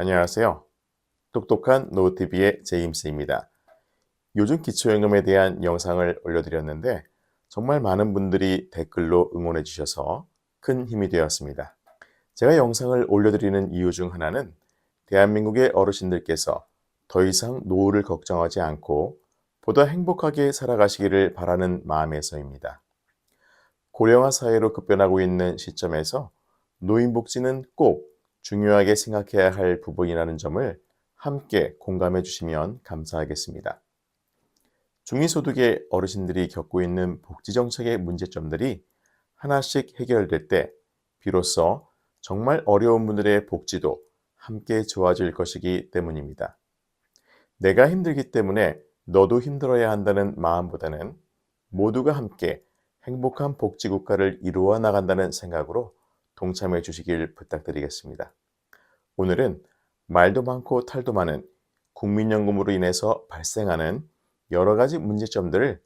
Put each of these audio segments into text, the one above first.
안녕하세요. 똑똑한 노트비의 제임스입니다. 요즘 기초연금에 대한 영상을 올려드렸는데 정말 많은 분들이 댓글로 응원해 주셔서 큰 힘이 되었습니다. 제가 영상을 올려드리는 이유 중 하나는 대한민국의 어르신들께서 더 이상 노후를 걱정하지 않고 보다 행복하게 살아가시기를 바라는 마음에서입니다. 고령화 사회로 급변하고 있는 시점에서 노인복지는 꼭 중요하게 생각해야 할 부분이라는 점을 함께 공감해 주시면 감사하겠습니다. 중위소득의 어르신들이 겪고 있는 복지정책의 문제점들이 하나씩 해결될 때 비로소 정말 어려운 분들의 복지도 함께 좋아질 것이기 때문입니다. 내가 힘들기 때문에 너도 힘들어야 한다는 마음보다는 모두가 함께 행복한 복지국가를 이루어 나간다는 생각으로 동참해 주시길 부탁드리겠습니다. 오늘은 말도 많고 탈도 많은 국민연금으로 인해서 발생하는 여러 가지 문제점들을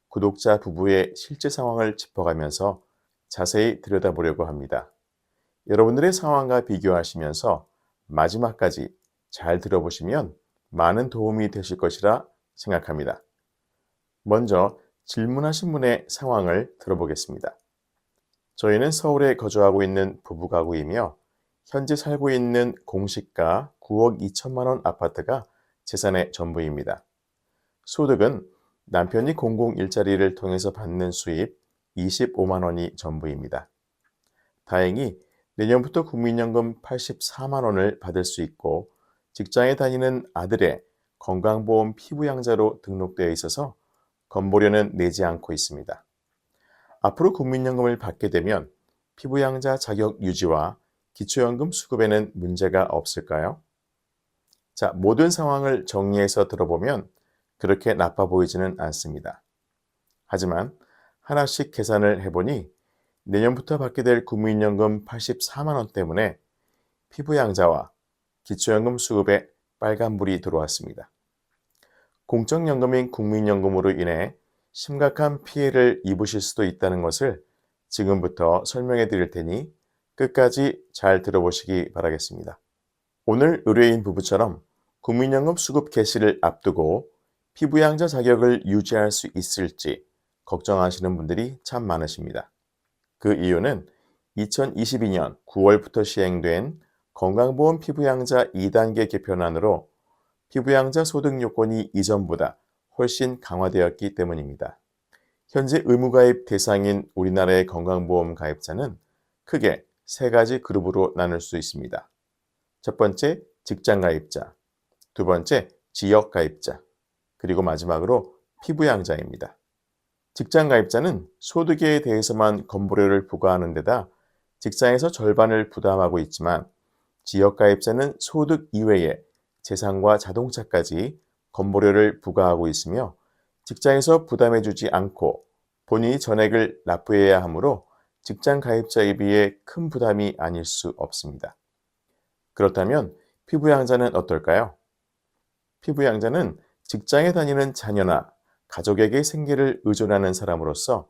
구독자 부부의 실제 상황을 짚어가면서 자세히 들여다보려고 합니다. 여러분들의 상황과 비교하시면서 마지막까지 잘 들어보시면 많은 도움이 되실 것이라 생각합니다. 먼저 질문하신 분의 상황을 들어보겠습니다. 저희는 서울에 거주하고 있는 부부 가구이며 현재 살고 있는 공시가 9억 2천만 원 아파트가 재산의 전부입니다. 소득은 남편이 공공 일자리를 통해서 받는 수입 25만 원이 전부입니다. 다행히 내년부터 국민연금 84만 원을 받을 수 있고 직장에 다니는 아들의 건강보험 피부양자로 등록되어 있어서 건보료는 내지 않고 있습니다. 앞으로 국민연금을 받게 되면 피부양자 자격 유지와 기초연금 수급에는 문제가 없을까요? 자, 모든 상황을 정리해서 들어보면 그렇게 나빠 보이지는 않습니다. 하지만 하나씩 계산을 해보니 내년부터 받게 될 국민연금 84만 원 때문에 피부양자와 기초연금 수급에 빨간불이 들어왔습니다. 공적연금인 국민연금으로 인해 심각한 피해를 입으실 수도 있다는 것을 지금부터 설명해 드릴 테니 끝까지 잘 들어보시기 바라겠습니다. 오늘 의뢰인 부부처럼 국민연금 수급 개시를 앞두고 피부양자 자격을 유지할 수 있을지 걱정하시는 분들이 참 많으십니다. 그 이유는 2022년 9월부터 시행된 건강보험 피부양자 2단계 개편안으로 피부양자 소득 요건이 이전보다 훨씬 강화되었기 때문입니다. 현재 의무가입 대상인 우리나라의 건강보험 가입자는 크게 세 가지 그룹으로 나눌 수 있습니다. 첫 번째, 직장가입자, 두 번째, 지역가입자, 그리고 마지막으로 피부양자입니다. 직장가입자는 소득에 대해서만 건보료를 부과하는 데다 직장에서 절반을 부담하고 있지만 지역가입자는 소득 이외에 재산과 자동차까지 건보료를 부과하고 있으며 직장에서 부담해주지 않고 본인이 전액을 납부해야 하므로 직장 가입자에 비해 큰 부담이 아닐 수 없습니다. 그렇다면 피부양자는 어떨까요? 피부양자는 직장에 다니는 자녀나 가족에게 생계를 의존하는 사람으로서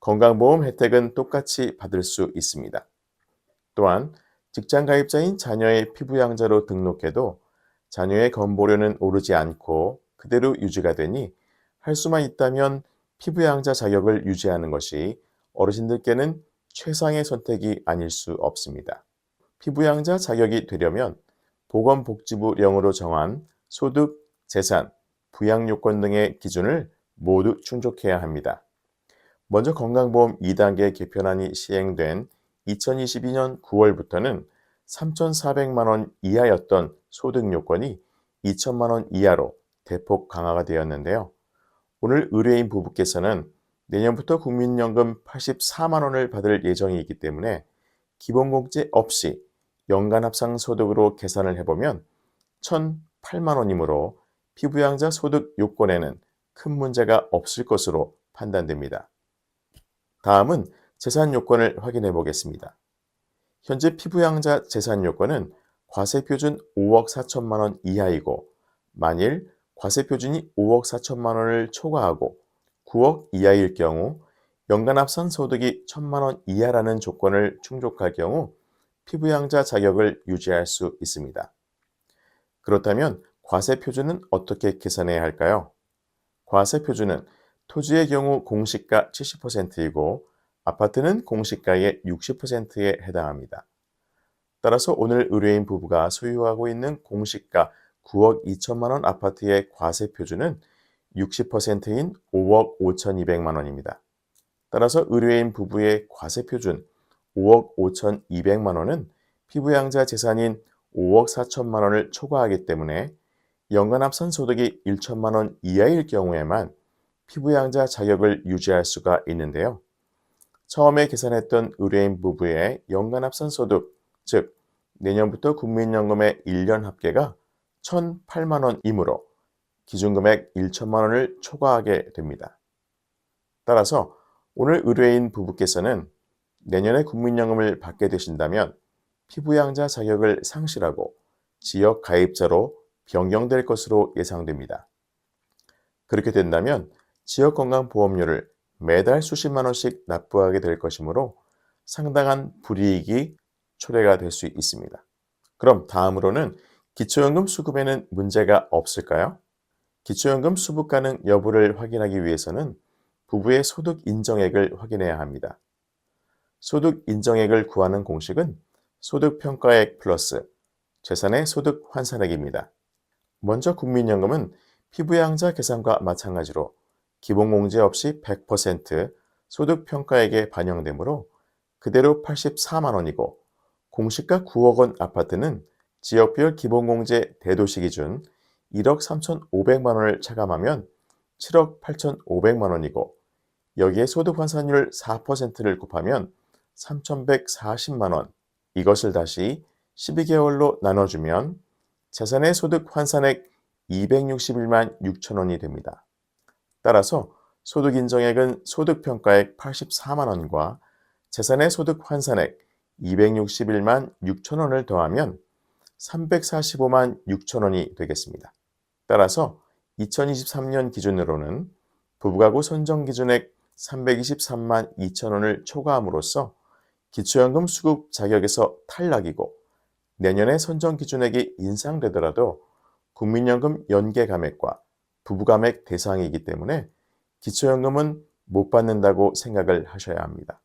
건강보험 혜택은 똑같이 받을 수 있습니다. 또한 직장 가입자인 자녀의 피부양자로 등록해도 자녀의 건보료는 오르지 않고 그대로 유지가 되니 할 수만 있다면 피부양자 자격을 유지하는 것이 어르신들께는 최상의 선택이 아닐 수 없습니다. 피부양자 자격이 되려면 보건복지부령으로 정한 소득, 재산, 부양요건 등의 기준을 모두 충족해야 합니다. 먼저 건강보험 2단계 개편안이 시행된 2022년 9월부터는 3,400만 원 이하였던 소득 요건이 2천만 원 이하로 대폭 강화가 되었는데요. 오늘 의뢰인 부부께서는 내년부터 국민연금 84만 원을 받을 예정이기 때문에 기본공제 없이 연간 합산 소득으로 계산을 해보면 1,008만 원이므로 피부양자 소득 요건에는 큰 문제가 없을 것으로 판단됩니다. 다음은 재산 요건을 확인해 보겠습니다. 현재 피부양자 재산 요건은 과세표준 5억 4천만 원 이하이고 만일 과세표준이 5억 4천만 원을 초과하고 9억 이하일 경우 연간 합산 소득이 1,000만 원 이하라는 조건을 충족할 경우 피부양자 자격을 유지할 수 있습니다. 그렇다면 과세 표준은 어떻게 계산해야 할까요? 과세 표준은 토지의 경우 공시가 70%이고 아파트는 공시가의 60%에 해당합니다. 따라서 오늘 의뢰인 부부가 소유하고 있는 공시가 9억 2천만 원 아파트의 과세 표준은 60%인 5억 5,200만 원입니다. 따라서 의뢰인 부부의 과세 표준 5억 5,200만 원은 피부양자 재산인 5억 4천만 원을 초과하기 때문에 연간합산 소득이 1천만 원 이하일 경우에만 피부양자 자격을 유지할 수가 있는데요. 처음에 계산했던 의뢰인 부부의 연간합산 소득, 즉 내년부터 국민연금의 1년 합계가 1,008만 원이므로 기준금액 1천만 원을 초과하게 됩니다. 따라서 오늘 의뢰인 부부께서는 내년에 국민연금을 받게 되신다면 피부양자 자격을 상실하고 지역 가입자로 변경될 것으로 예상됩니다. 그렇게 된다면 지역건강보험료를 매달 수십만 원씩 납부하게 될 것이므로 상당한 불이익이 초래가 될 수 있습니다. 그럼 다음으로는 기초연금 수급에는 문제가 없을까요? 기초연금 수급 가능 여부를 확인하기 위해서는 부부의 소득 인정액을 확인해야 합니다. 소득 인정액을 구하는 공식은 소득평가액 플러스 재산의 소득 환산액입니다. 먼저 국민연금은 피부양자 계산과 마찬가지로 기본공제 없이 100% 소득평가액에 반영되므로 그대로 84만 원이고 공시가 9억 원 아파트는 지역별 기본공제 대도시 기준 1억 3,500만 원을 차감하면 7억 8,500만 원이고 여기에 소득환산율 4%를 곱하면 3,140만 원, 이것을 다시 12개월로 나눠주면 재산의 소득 환산액 261만 6천 원이 됩니다. 따라서 소득 인정액은 소득평가액 84만 원과 재산의 소득 환산액 261만 6천 원을 더하면 345만 6천 원이 되겠습니다. 따라서 2023년 기준으로는 부부가구 선정기준액 323만 2천 원을 초과함으로써 기초연금 수급 자격에서 탈락이고 내년에 선정기준액이 인상되더라도 국민연금 연계감액과 부부감액 대상이기 때문에 기초연금은 못 받는다고 생각을 하셔야 합니다.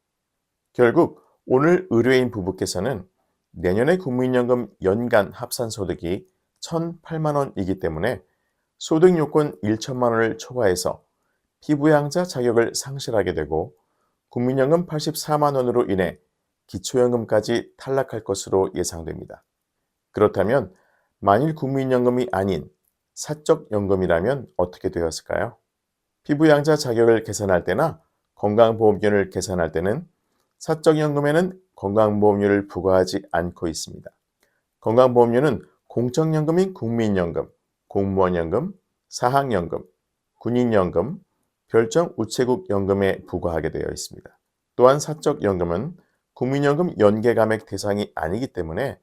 결국 오늘 의뢰인 부부께서는 내년에 국민연금 연간 합산소득이 1,008만 원이기 때문에 소득요건 1천만 원을 초과해서 피부양자 자격을 상실하게 되고 국민연금 84만 원으로 인해 기초연금까지 탈락할 것으로 예상됩니다. 그렇다면 만일 국민연금이 아닌 사적연금이라면 어떻게 되었을까요? 피부양자 자격을 계산할 때나 건강보험료를 계산할 때는 사적연금에는 건강보험료를 부과하지 않고 있습니다. 건강보험료는 공적연금인 국민연금, 공무원연금, 사학연금, 군인연금, 별정우체국연금에 부과하게 되어 있습니다. 또한 사적연금은 국민연금 연계감액 대상이 아니기 때문에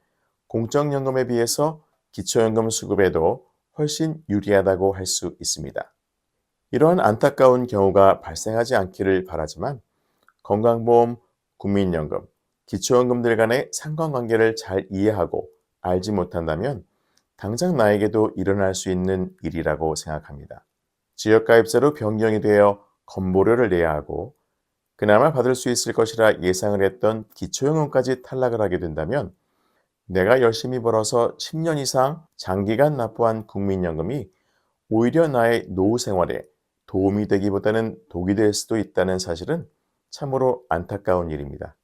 공적연금에 비해서 기초연금 수급에도 훨씬 유리하다고 할 수 있습니다. 이러한 안타까운 경우가 발생하지 않기를 바라지만 건강보험, 국민연금, 기초연금들 간의 상관관계를 잘 이해하고 알지 못한다면 당장 나에게도 일어날 수 있는 일이라고 생각합니다. 지역가입자로 변경이 되어 건보료를 내야 하고 그나마 받을 수 있을 것이라 예상을 했던 기초연금까지 탈락을 하게 된다면 내가 열심히 벌어서 10년 이상 장기간 납부한 국민연금이 오히려 나의 노후 생활에 도움이 되기보다는 독이 될 수도 있다는 사실은 참으로 안타까운 일입니다.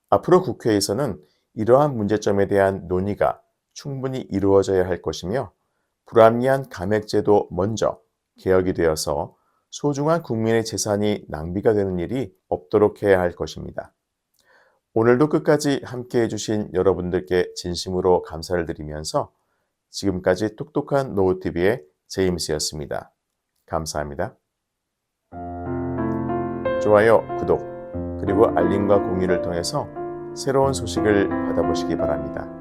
앞으로 국회에서는 이러한 문제점에 대한 논의가 충분히 이루어져야 할 것이며 불합리한 감액제도 먼저 개혁이 되어서 소중한 국민의 재산이 낭비가 되는 일이 없도록 해야 할 것입니다. 오늘도 끝까지 함께 해주신 여러분들께 진심으로 감사를 드리면서 지금까지 똑똑한 노후TV의 제임스였습니다. 감사합니다. 좋아요, 구독, 그리고 알림과 공유를 통해서 새로운 소식을 받아보시기 바랍니다.